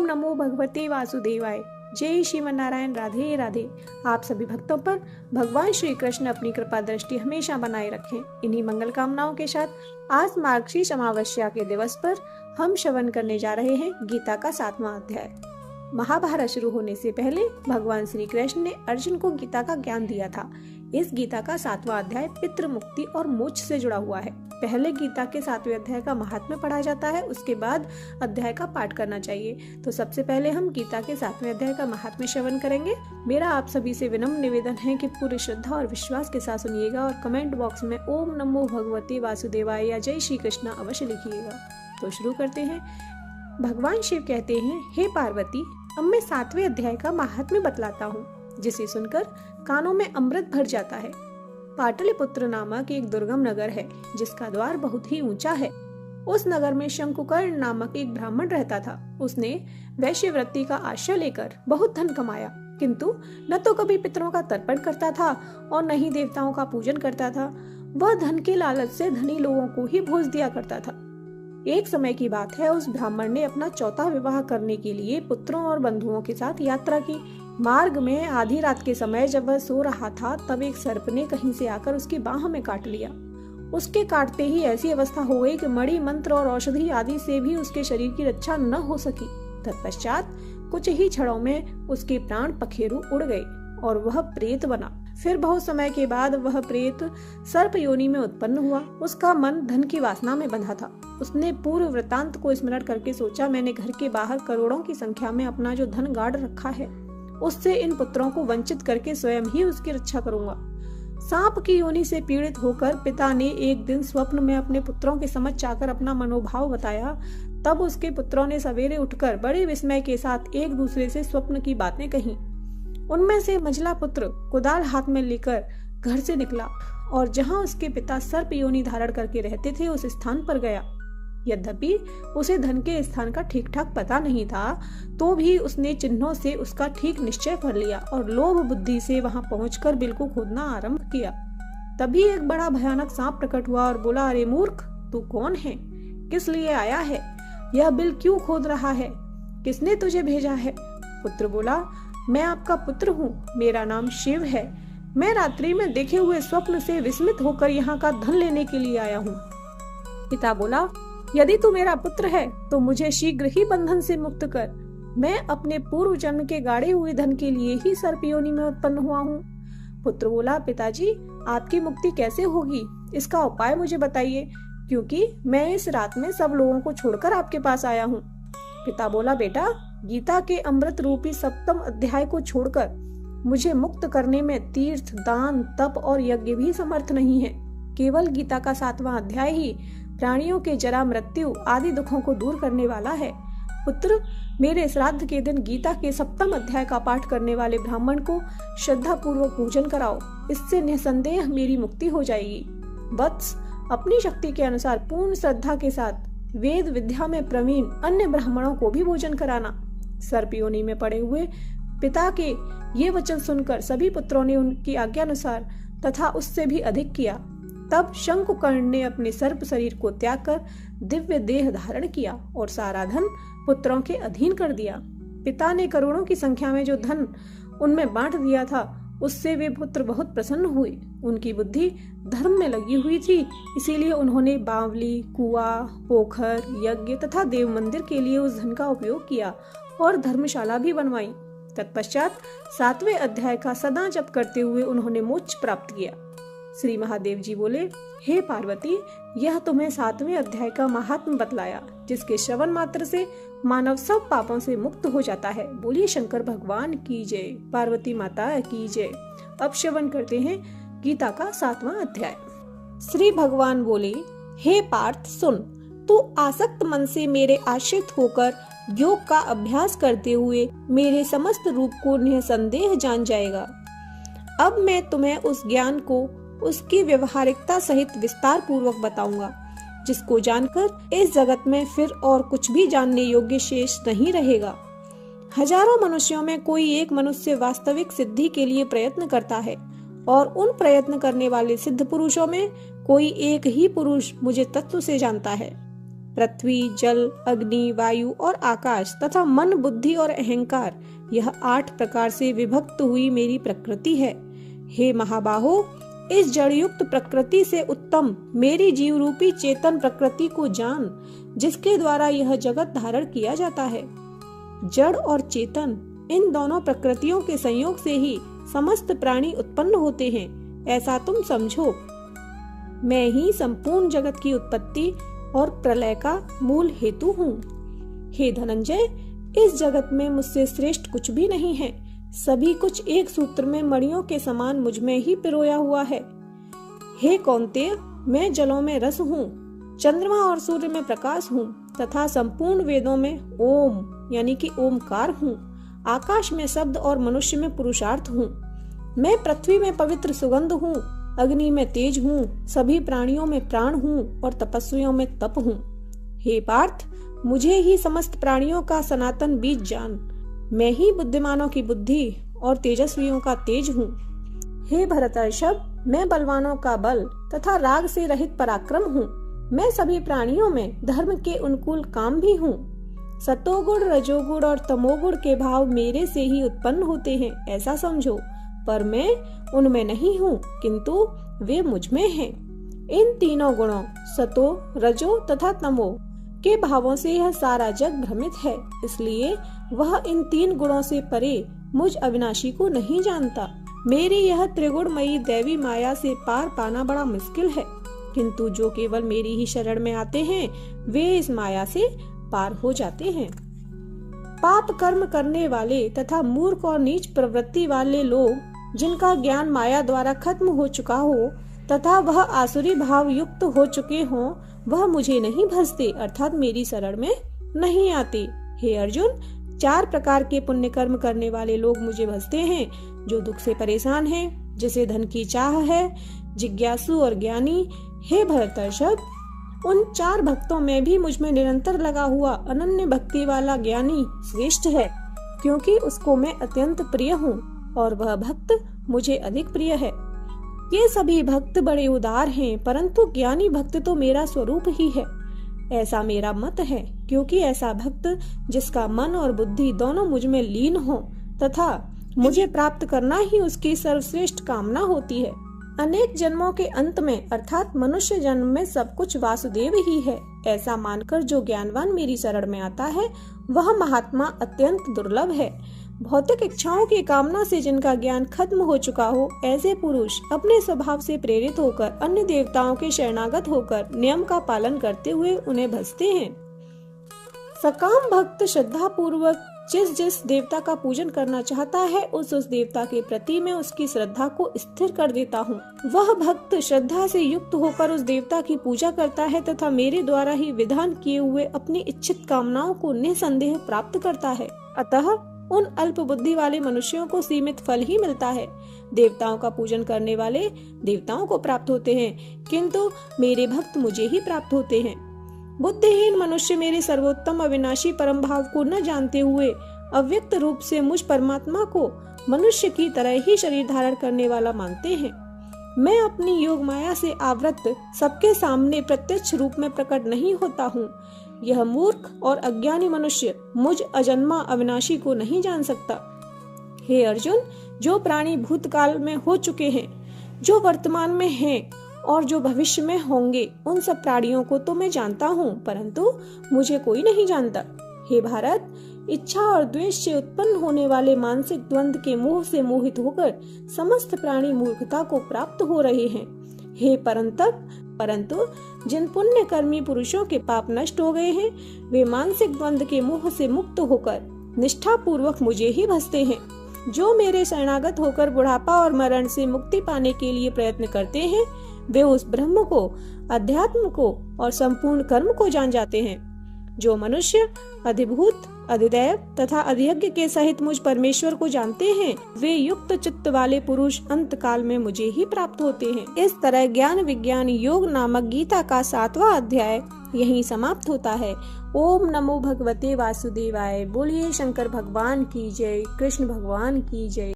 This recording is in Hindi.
ओम नमो भगवते वासुदेवाय। जय श्रीमन नारायण। राधे राधे। आप सभी भक्तों पर भगवान श्री कृष्ण अपनी कृपा दृष्टि हमेशा बनाए रखें। इन्हीं मंगल कामनाओं के साथ आज मार्गशीर्ष अमावस्या के दिवस पर हम श्रवण करने जा रहे हैं गीता का 7वां अध्याय। महाभारत शुरू होने से पहले भगवान श्री कृष्ण ने अर्जुन को गीता का ज्ञान दिया था। इस गीता का 7वां अध्याय पितृ मुक्ति और मोक्ष से जुड़ा हुआ है। पहले गीता के 7वें अध्याय का महात्म्य पढ़ा जाता है, उसके बाद अध्याय का पाठ करना चाहिए। तो सबसे पहले हम गीता के 7वें अध्याय का महात्म्य श्रवण करेंगे। मेरा आप सभी से विनम्र निवेदन है कि पूरी श्रद्धा और विश्वास के साथ सुनिएगा और कमेंट बॉक्स में ओम नमो भगवते वासुदेवाय या जय श्री कृष्ण अवश्य लिखिएगा। तो शुरू करते हैं। भगवान शिव कहते हैं, हे पार्वती, अब मैं 7वें अध्याय का महात्म्य बतलाता हूँ, जिसे सुनकर कानों में अमृत भर जाता है। पाटलिपुत्र नामक एक दुर्गम नगर है, जिसका द्वार बहुत ही ऊंचा है। उस नगर में शंकुकर्ण नामक एक ब्राह्मण रहता था। उसने वैश्यवृत्ति का आश्रय लेकर बहुत धन कमाया, किंतु न तो कभी पितरों का तर्पण करता था और न ही देवताओं का पूजन करता था। वह धन के लालच से धनी लोगों को ही भोज दिया करता था। एक समय की बात है, उस ब्राह्मण ने अपना चौथा विवाह करने के लिए पुत्रों और बंधुओं के साथ यात्रा की। मार्ग में आधी रात के समय जब वह सो रहा था, तब एक सर्प ने कहीं से आकर उसकी बाह में काट लिया। उसके काटते ही ऐसी अवस्था हो गई कि मणि, मंत्र और औषधि आदि से भी उसके शरीर की रक्षा न हो सकी। तत्पश्चात कुछ ही क्षणों में उसके प्राण पखेरु उड़ गए और वह प्रेत बना। फिर बहुत समय के बाद वह प्रेत सर्प योनि में उत्पन्न हुआ। उसका मन धन की वासना में बंधा था। उसने पूर्व वृतांत को स्मरण करके सोचा, मैंने घर के बाहर करोड़ों की संख्या में अपना जो धन गाड़ रखा है, उससे इन पुत्रों को वंचित करके स्वयं ही उसकी रक्षा करूंगा। सांप की योनि से पीड़ित होकर पिता ने एक दिन स्वप्न में अपने पुत्रों के समक्ष आकर अपना मनोभाव बताया। तब उसके पुत्रों ने सवेरे उठकर बड़े विस्मय के साथ एक दूसरे से स्वप्न की बातें कही। उनमें से मझला पुत्र कुदाल हाथ में लेकर घर से निकला और जहां उसके पिता सर्प योनि धारण करके रहते थे, उस स्थान पर गया। यद्यपि उसे धन के स्थान का ठीक ठाक पता नहीं था, तो भी उसने चिन्हों से उसका ठीक निश्चय कर लिया और लोभ बुद्धि से वहां पहुंचकर बिल को खोदना आरंभ किया। तभी एक बड़ा भयानक सांप प्रकट हुआ और बोला, अरे मूर्ख, तू कौन है? किस लिए आया है? यह बिल क्यों खोद रहा है? किसने तुझे भेजा है? पुत्र बोला, मैं आपका पुत्र हूँ, मेरा नाम शिव है। मैं रात्रि में देखे हुए स्वप्न से विस्मित होकर यहाँ का धन लेने के लिए आया हूँ। पिता बोला, यदि तू मेरा पुत्र है तो मुझे शीघ्र ही बंधन से मुक्त कर। मैं अपने पूर्व जन्म के गाड़े हुए धन के लिए ही सर्प योनि में उत्पन्न हुआ हूँ। पुत्र बोला, पिताजी, आपकी मुक्ति कैसे होगी? इसका उपाय मुझे बताइए, क्योंकि मैं इस रात में सब लोगों को छोड़कर आपके पास आया हूँ। पिता बोला, बेटा, गीता के अमृत रूपी 7वें अध्याय को छोड़कर मुझे मुक्त करने में तीर्थ, दान, तप और यज्ञ भी समर्थ नहीं है। केवल गीता का 7वां अध्याय ही प्राणियों के जरा, मृत्यु आदि दुखों को दूर करने वाला है। पुत्र, मेरे श्राद्ध के दिन गीता के 7वें अध्याय का पाठ करने वाले ब्राह्मण को श्रद्धा पूर्वक पूजन कराओ। इससे निसंदेह मेरी मुक्ति हो जाएगी। वत्स, अपनी शक्ति के अनुसार पूर्ण श्रद्धा के साथ वेद विद्या में प्रवीण अन्य ब्राह्मणों को भी भोजन कराना। सर्प योनि में पड़े हुए पिता के ये वचन सुनकर सभी पुत्रों ने उनकी आज्ञानुसार तथा उससे भी अधिक किया। तब शंकुकर्ण ने अपने सर्प शरीर को त्याग कर दिव्य देह धारण किया और सारा धन पुत्रों के अधीन कर दिया। पिता ने करोड़ों की संख्या में जो धन उनमें बांट दिया था, उससे वे पुत्र बहुत प्रसन्न हुए। उनकी बुद्धि धर्म में लगी हुई थी, इसीलिए उन्होंने बावली, कुआं, पोखर, यज्ञ तथा देव मंदिर के लिए उस धन का उपयोग किया और धर्मशाला भी बनवाई। तत्पश्चात 7वें अध्याय का सदा जप करते हुए उन्होंने मोक्ष प्राप्त किया। श्री महादेव जी बोले, हे पार्वती, यह तुम्हें 7वें अध्याय का महात्म्य बतलाया, जिसके श्रवण मात्र से मानव सब पापों से मुक्त हो जाता है। बोलिए शंकर भगवान की जय, पार्वती माता की जय। अब श्रवण करते हैं गीता का 7वां अध्याय। श्री भगवान बोले, हे पार्थ, सुन, तू आसक्त मन से मेरे आश्रित होकर योग का अभ्यास करते हुए मेरे समस्त रूप को निसंदेह जान जाएगा। अब मैं तुम्हें उस ज्ञान को उसकी व्यवहारिकता सहित विस्तार पूर्वक बताऊंगा, जिसको जानकर इस जगत में फिर और कुछ भी जानने योग्य शेष नहीं रहेगा। हजारों मनुष्यों में कोई एक मनुष्य वास्तविक सिद्धि के लिए प्रयत्न करता है और उन प्रयत्न करने वाले सिद्ध पुरुषों में कोई एक ही पुरुष मुझे तत्व से जानता है। पृथ्वी, जल, अग्नि, वायु और आकाश तथा मन, बुद्धि और अहंकार, यह 8 प्रकार से विभक्त हुई मेरी प्रकृति है। हे महाबाहो, इस जड़युक्त प्रकृति से उत्तम मेरी जीव रूपी चेतन प्रकृति को जान, जिसके द्वारा यह जगत धारण किया जाता है। जड़ और चेतन, इन दोनों प्रकृतियों के संयोग से ही समस्त प्राणी उत्पन्न होते हैं, ऐसा तुम समझो। मैं ही संपूर्ण जगत की उत्पत्ति और प्रलय का मूल हेतु हूँ। हे धनंजय, इस जगत में मुझसे श्रेष्ठ कुछ भी नहीं है। सभी कुछ एक सूत्र में मणियों के समान मुझ में ही पिरोया हुआ है। हे कौन्तेय, मैं जलों में रस हूँ, चंद्रमा और सूर्य में प्रकाश हूँ तथा संपूर्ण वेदों में ओम यानी कि ओमकार हूँ। आकाश में शब्द और मनुष्य में पुरुषार्थ हूँ। मैं पृथ्वी में पवित्र सुगंध हूँ, अग्नि में तेज हूँ, सभी प्राणियों में प्राण हूँ और तपस्वियों में तप हूँ। हे पार्थ, मुझे ही समस्त प्राणियों का सनातन बीज जान। मैं ही बुद्धिमानों की बुद्धि और तेजस्वियों का तेज हूँ। हे भरतर्षभ, मैं बलवानों का बल तथा राग से रहित पराक्रम हूँ। मैं सभी प्राणियों में धर्म के अनुकूल काम भी हूँ। सतोगुण, रजोगुण और तमोगुण के भाव मेरे से ही उत्पन्न होते हैं, ऐसा समझो। पर मैं उनमें नहीं हूँ, किंतु वे मुझ में हैं। इन तीनों गुणों सतो, रजो तथा तमो के भावों से यह सारा जग भ्रमित है, इसलिए वह इन 3 गुणों से परे मुझ अविनाशी को नहीं जानता। मेरी यह त्रिगुणमयी दैवी माया से पार पाना बड़ा मुश्किल है, किंतु जो केवल मेरी ही शरण में आते हैं वे इस माया से पार हो जाते हैं। पाप कर्म करने वाले तथा मूर्ख और नीच प्रवृत्ति वाले लोग, जिनका ज्ञान माया द्वारा खत्म हो चुका हो तथा वह आसुरी भाव युक्त हो चुके हों, वह मुझे नहीं भजते, अर्थात मेरी शरण में नहीं आते। हे अर्जुन, 4 प्रकार के पुण्य कर्म करने वाले लोग मुझे भजते हैं। जो दुख से परेशान हैं, जिसे धन की चाह है, जिज्ञासु और ज्ञानी। हे भरतर्षभ, उन 4 भक्तों में भी मुझ में निरंतर लगा हुआ अनन्य भक्ति वाला ज्ञानी श्रेष्ठ है, क्योंकि उसको मैं अत्यंत प्रिय हूँ और वह भक्त मुझे अधिक प्रिय है। ये सभी भक्त बड़े उदार हैं, परंतु ज्ञानी भक्त तो मेरा स्वरूप ही है, ऐसा मेरा मत है। क्योंकि ऐसा भक्त जिसका मन और बुद्धि दोनों मुझ में लीन हो तथा मुझे प्राप्त करना ही उसकी सर्वश्रेष्ठ कामना होती है। अनेक जन्मों के अंत में अर्थात मनुष्य जन्म में सब कुछ वासुदेव ही है, ऐसा मानकर जो ज्ञानवान मेरी शरण में आता है वह महात्मा अत्यंत दुर्लभ है। भौतिक इच्छाओं की कामना से जिनका ज्ञान खत्म हो चुका हो, ऐसे पुरुष अपने स्वभाव से प्रेरित होकर अन्य देवताओं के शरणागत होकर नियम का पालन करते हुए उन्हें भजते हैं। सकाम भक्त श्रद्धा पूर्वक जिस देवता का पूजन करना चाहता है, उस देवता के प्रति मैं उसकी श्रद्धा को स्थिर कर देता हूँ। वह भक्त श्रद्धा से युक्त होकर उस देवता की पूजा करता है तथा मेरे द्वारा ही विधान किए हुए अपनी इच्छित कामनाओं को निसंदेह प्राप्त करता है। अतः उन अल्प बुद्धि वाले मनुष्यों को सीमित फल ही मिलता है। देवताओं का पूजन करने वाले देवताओं को प्राप्त होते हैं, किंतु मेरे भक्त मुझे ही प्राप्त होते हैं। बुद्धिहीन मनुष्य मेरे सर्वोत्तम अविनाशी परम भाव को न जानते हुए अव्यक्त रूप से मुझ परमात्मा को मनुष्य की तरह ही शरीर धारण करने वाला मानते हैं। मैं अपनी योग माया से आवृत सबके सामने प्रत्यक्ष रूप में प्रकट नहीं होता हूँ। यह मूर्ख और अज्ञानी मनुष्य मुझ अजन्मा अविनाशी को नहीं जान सकता। हे अर्जुन, जो प्राणी भूतकाल में हो चुके हैं, जो वर्तमान में हैं और जो भविष्य में होंगे, उन सब प्राणियों को तो मैं जानता हूँ, परंतु मुझे कोई नहीं जानता। हे भारत, इच्छा और द्वेष से उत्पन्न होने वाले मानसिक द्वंद्व के मोह से मोहित होकर समस्त प्राणी मूर्खता को प्राप्त हो रहे हैं। हे परंतु जिन पुण्य कर्मी पुरुषों के पाप नष्ट हो गए हैं, वे मानसिक द्वंद्व के मोह से मुक्त होकर निष्ठा पूर्वक मुझे ही भजते हैं। जो मेरे शरणागत होकर बुढ़ापा और मरण से मुक्ति पाने के लिए प्रयत्न करते हैं, वे उस ब्रह्म को, अध्यात्म को और संपूर्ण कर्म को जान जाते हैं। जो मनुष्य अधिभूत, अधिदैव तथा अधियज्ञ के सहित मुझ परमेश्वर को जानते हैं, वे युक्त चित्त वाले पुरुष अंत काल में मुझे ही प्राप्त होते हैं। इस तरह ज्ञान विज्ञान योग नामक गीता का 7वां अध्याय यहीं समाप्त होता है। ओम नमो भगवते वासुदेवाय। बोलिए शंकर भगवान की जय, कृष्ण भगवान की जय।